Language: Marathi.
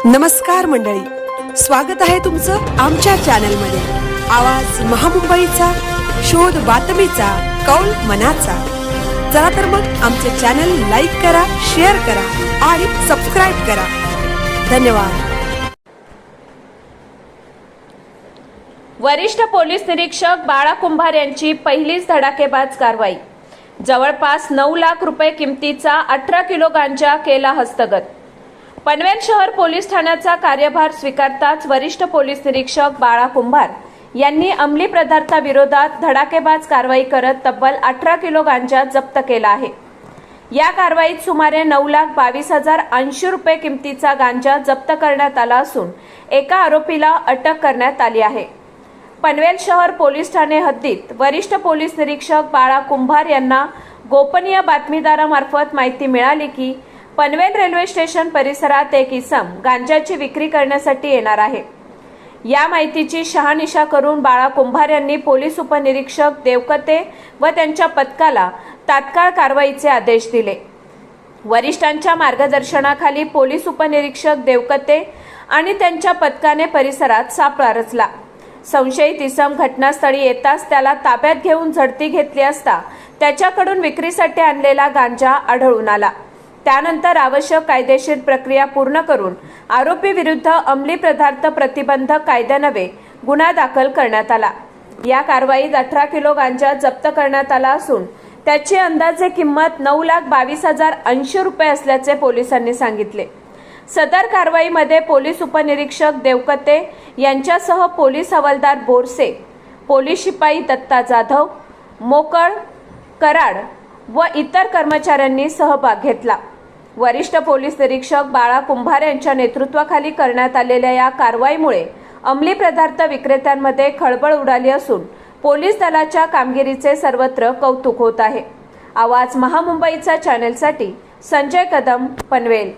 नमस्कार मंडळी, स्वागत आहे तुमचं आमच्या चॅनलमध्ये। आवाज महामुंबईचा, शोध बातमीचा, कौल मनाचा। चला तर मग आमचे चॅनल लाईक करा, शेअर करा आणि सबस्क्राइब करा। धन्यवाद। वरिष्ठ पोलीस निरीक्षक बाळा कुंभार यांची पहिलीच धडाकेबाज कारवाई। जवळपास 9 लाख रुपये किमतीचा 18 किलो गांजा केला हस्तगत। पनवेल शहर पोलीस ठाण्याचा कार्यभार स्वीकारताच वरिष्ठ पोलीस निरीक्षक बाळा कुंभार यांनी अंमली पदार्थाविरोधात धडाकेबाज कारवाई करत तब्बल 18 किलो गांजा जप्त केला आहे। या कारवाईत सुमारे 9,22,080 रुपये किमतीचा गांजा जप्त करण्यात आला असून एका आरोपीला अटक करण्यात आली आहे। पनवेल शहर पोलीस ठाणे हद्दीत वरिष्ठ पोलीस निरीक्षक बाळा कुंभार यांना गोपनीय बातमीदारामार्फत माहिती मिळाली की पनवेल रेल्वे स्टेशन परिसरात एक इसम गांजाची विक्री करण्यासाठी येणार आहे। या माहितीची शहानिशा करून बाळा कुंभार यांनी पोलीस उपनिरीक्षक देवकते व त्यांच्या पथकाला तात्काळ कारवाईचे आदेश दिले। वरिष्ठांच्या मार्गदर्शनाखाली पोलीस उपनिरीक्षक देवकते आणि त्यांच्या पथकाने परिसरात सापळा रचला। संशयित इसम घटनास्थळी येताच त्याला ताब्यात घेऊन झडती घेतली असता त्याच्याकडून विक्रीसाठी आणलेला गांजा आढळून आला। त्यानंतर आवश्यक कायदेशीर प्रक्रिया पूर्ण करून आरोपी विरुद्ध अंमली पदार्थ प्रतिबंधक कायद्यान्वये गुन्हा दाखल करण्यात आला। या कारवाईत 18 किलो गांजा जप्त करण्यात आला असून त्याची अंदाजे किंमत 9,22,080 रुपये असल्याचे पोलिसांनी सांगितले। सदर कारवाईमध्ये पोलीस उपनिरीक्षक देवकते यांच्यासह पोलीस हवालदार बोरसे, पोलीस शिपाई दत्ता जाधव, मोकळ, कराड व इतर कर्मचाऱ्यांनी सहभाग घेतला। वरिष्ठ पोलीस निरीक्षक बाळा कुंभार यांच्या नेतृत्वाखाली करण्यात आलेल्या या कारवाईमुळे अंमली पदार्थ विक्रेत्यांमध्ये खळबळ उडाली असून पोलीस दलाच्या कामगिरीचे सर्वत्र कौतुक होत आहे। आवाज महामुंबईचा चॅनलसाठी संजय कदम, पनवेल।